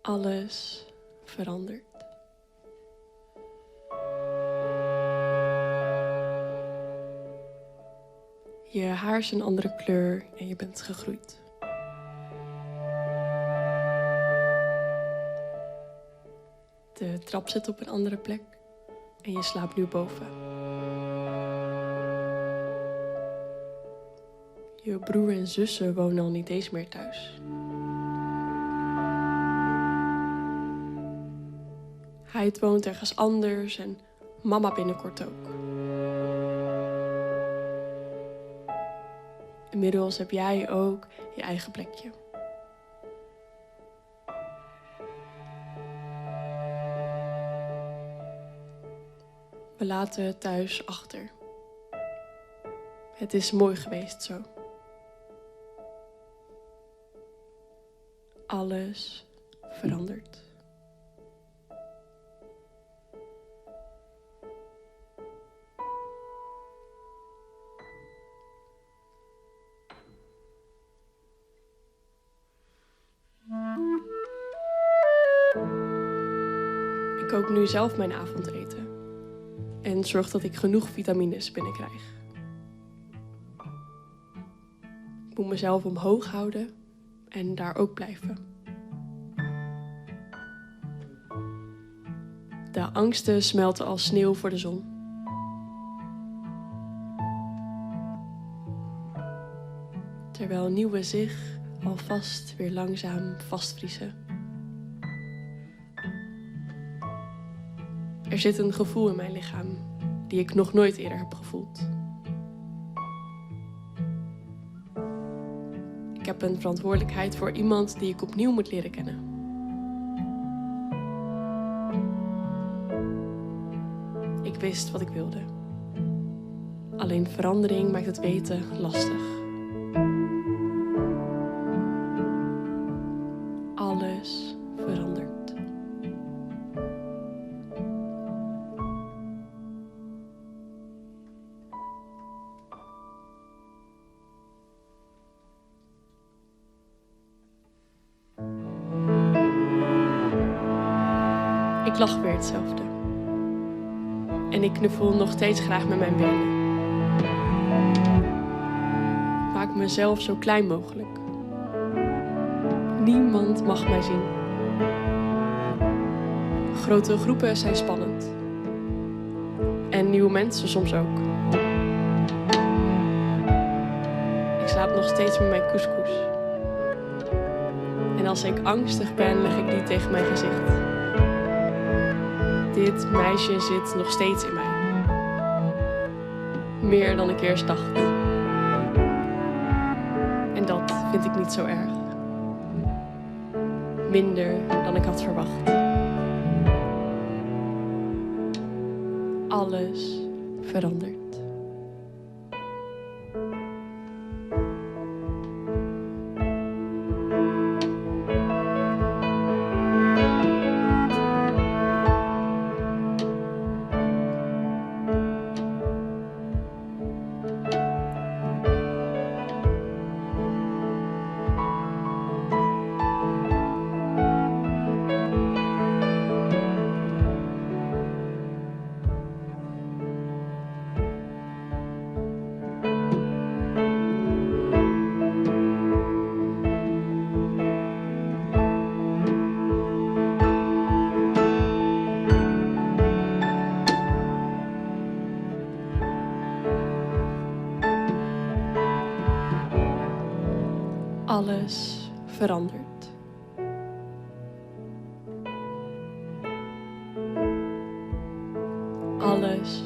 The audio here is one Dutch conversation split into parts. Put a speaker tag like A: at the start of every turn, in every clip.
A: Alles verandert. Je haar is een andere kleur en je bent gegroeid. De trap zit op een andere plek en je slaapt nu boven. Je broer en zussen wonen al niet eens meer thuis. Hij woont ergens anders en mama binnenkort ook. Inmiddels heb jij ook je eigen plekje. We laten het thuis achter. Het is mooi geweest zo. Alles verandert. Ik kook nu zelf mijn avondeten. En zorg dat ik genoeg vitamines binnenkrijg. Ik moet mezelf omhoog houden en daar ook blijven. De angsten smelten als sneeuw voor de zon. Terwijl nieuwe zich alvast weer langzaam vastvriezen. Er zit een gevoel in mijn lichaam die ik nog nooit eerder heb gevoeld. Ik heb een verantwoordelijkheid voor iemand die ik opnieuw moet leren kennen. Ik wist wat ik wilde. Alleen verandering maakt het weten lastig. Alles verandert. Ik lach weer hetzelfde. En ik knuffel nog steeds graag met mijn benen. Ik maak mezelf zo klein mogelijk. Niemand mag mij zien. Grote groepen zijn spannend. En nieuwe mensen soms ook. Ik slaap nog steeds met mijn couscous. En als ik angstig ben, leg ik die tegen mijn gezicht. Dit meisje zit nog steeds in mij. Meer dan ik eerst dacht. En dat vind ik niet zo erg. Minder dan ik had verwacht. Alles verandert. Alles verandert. Alles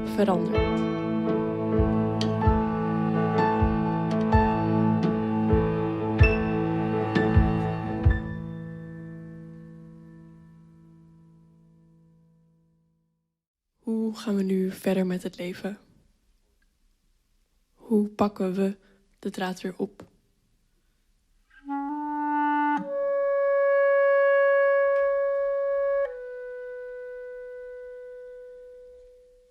A: verandert. Hoe gaan we nu verder met het leven? Hoe pakken we de draad weer op?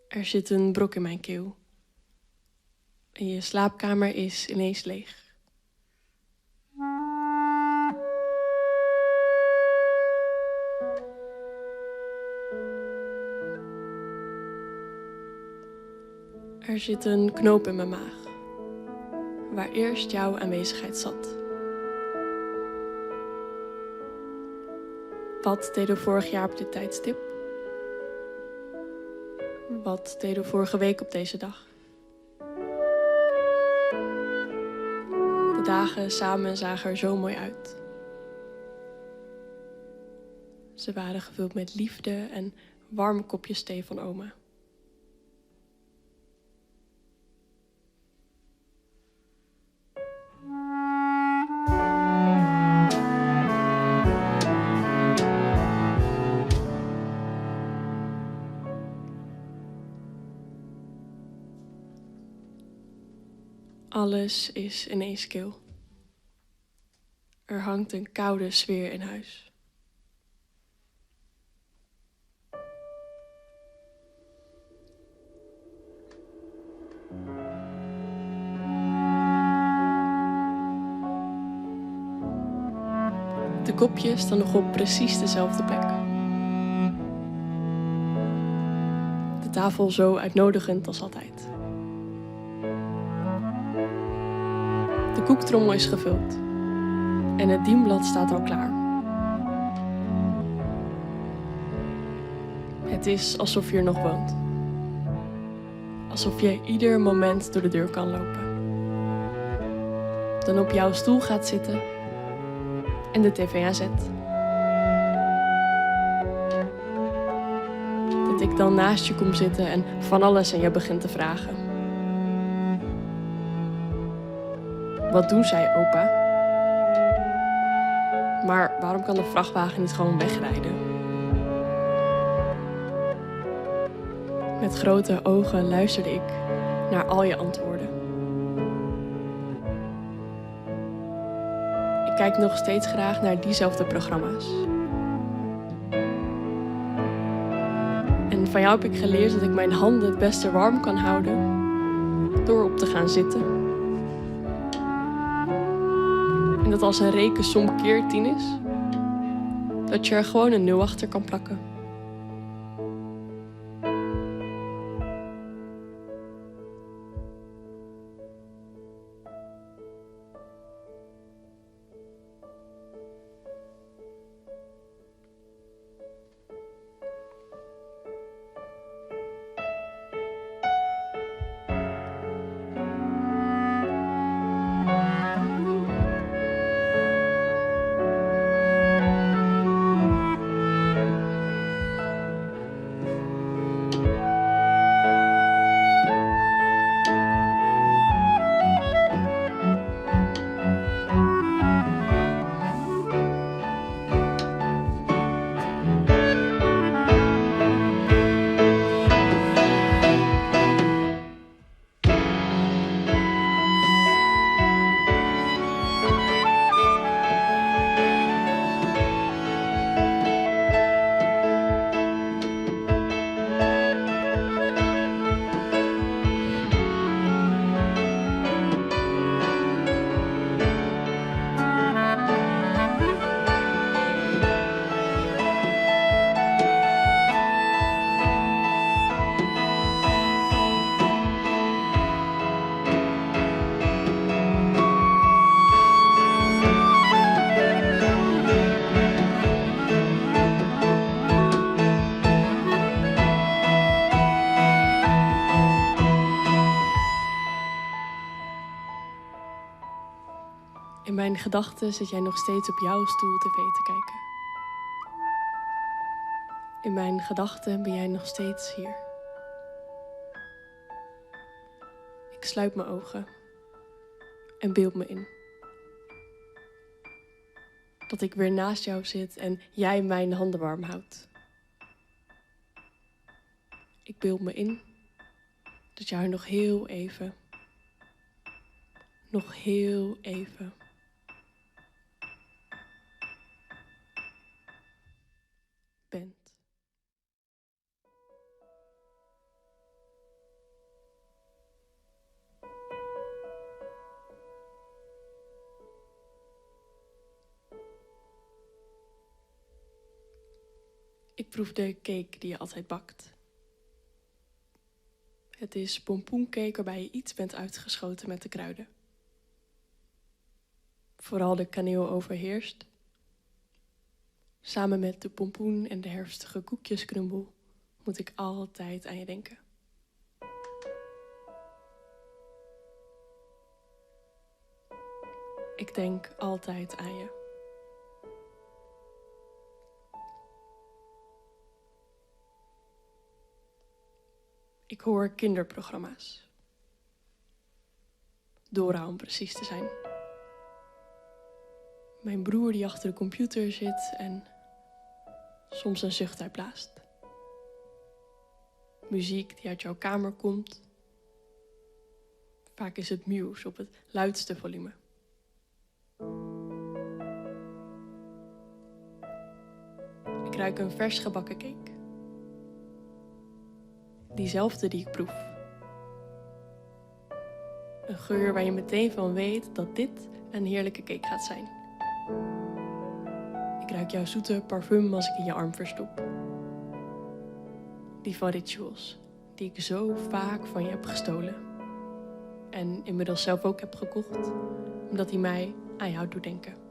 A: Er zit een brok in mijn keel. En je slaapkamer is ineens leeg. Er zit een knoop in mijn maag, waar eerst jouw aanwezigheid zat. Wat deden we vorig jaar op dit tijdstip? Wat deden we vorige week op deze dag? De dagen samen zagen er zo mooi uit. Ze waren gevuld met liefde en warme kopjes thee van oma. Alles is ineens kil. Er hangt een koude sfeer in huis. De kopjes staan nog op precies dezelfde plek. De tafel zo uitnodigend als altijd. De koektrommel is gevuld en het dienblad staat al klaar. Het is alsof je er nog woont. Alsof je ieder moment door de deur kan lopen. Dan op jouw stoel gaat zitten en de tv aanzet. Dat ik dan naast je kom zitten en van alles aan je begin te vragen. Wat doen zij, opa? Maar waarom kan de vrachtwagen niet gewoon wegrijden? Met grote ogen luisterde ik naar al je antwoorden. Ik kijk nog steeds graag naar diezelfde programma's. En van jou heb ik geleerd dat ik mijn handen het beste warm kan houden door op te gaan zitten. En dat als een rekensom keer 10 is, dat je er gewoon een 0 achter kan plakken. In mijn gedachten zit jij nog steeds op jouw stoel tv te kijken. In mijn gedachten ben jij nog steeds hier. Ik sluit mijn ogen en beeld me in. Dat ik weer naast jou zit en jij mijn handen warm houdt. Ik beeld me in dat jij nog heel even bent. Ik proef de cake die je altijd bakt. Het is pompoencake waarbij je iets bent uitgeschoten met de kruiden. Vooral de kaneel overheerst. Samen met de pompoen en de herfstige koekjeskrumbel moet ik altijd aan je denken. Ik denk altijd aan je. Ik hoor kinderprogramma's. Dora om precies te zijn. Mijn broer die achter de computer zit en soms een zucht uitblaast. Muziek die uit jouw kamer komt. Vaak is het Muse op het luidste volume. Ik ruik een vers gebakken cake. Diezelfde die ik proef. Een geur waar je meteen van weet dat dit een heerlijke cake gaat zijn. Ik ruik jouw zoete parfum als ik in je arm verstop. Die van Rituals, die ik zo vaak van je heb gestolen. En inmiddels zelf ook heb gekocht, omdat hij mij aan jou doet denken.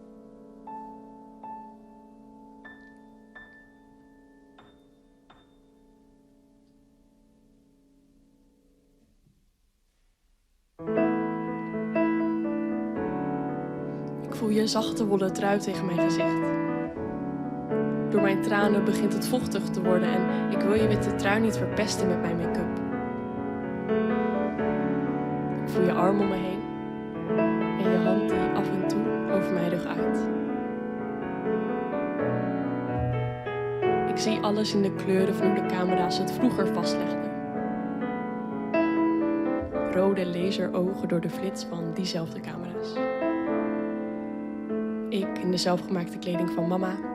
A: Ik voel je zachte wollen trui tegen mijn gezicht. Door mijn tranen begint het vochtig te worden en ik wil je witte trui niet verpesten met mijn make-up. Ik voel je arm om me heen en je hand die af en toe over mijn rug uit. Ik zie alles in de kleuren van hoe de camera's het vroeger vastlegden. Rode laserogen door de flits van diezelfde camera's. Ik in de zelfgemaakte kleding van mama.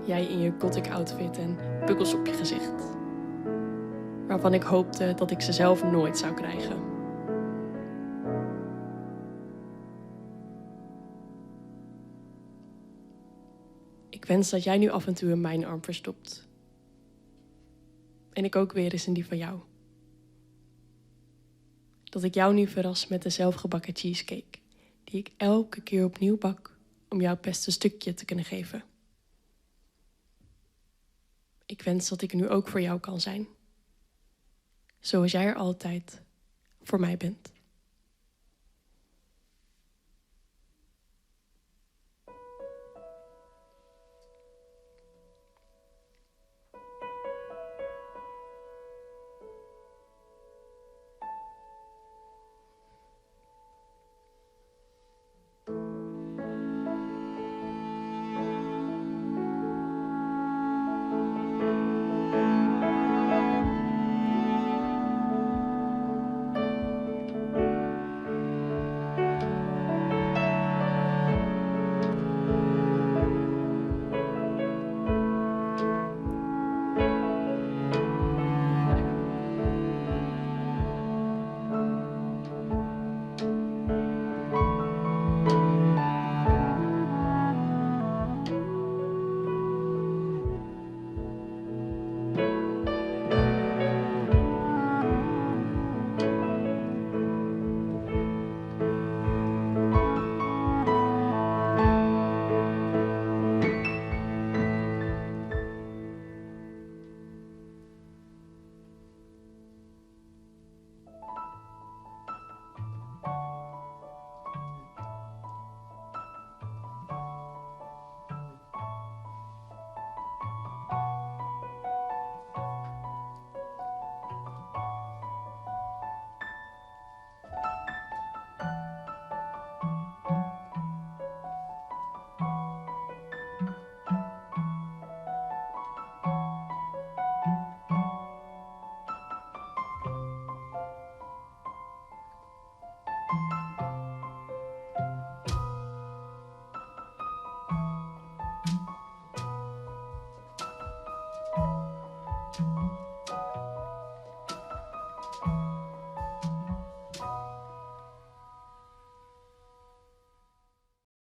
A: Jij in je gothic outfit en pukkels op je gezicht. Waarvan ik hoopte dat ik ze zelf nooit zou krijgen. Ik wens dat jij nu af en toe in mijn arm verstopt. En ik ook weer eens in die van jou. Dat ik jou nu verras met de zelfgebakken cheesecake, die ik elke keer opnieuw bak om jou het beste stukje te kunnen geven. Ik wens dat ik nu ook voor jou kan zijn. Zoals jij er altijd voor mij bent.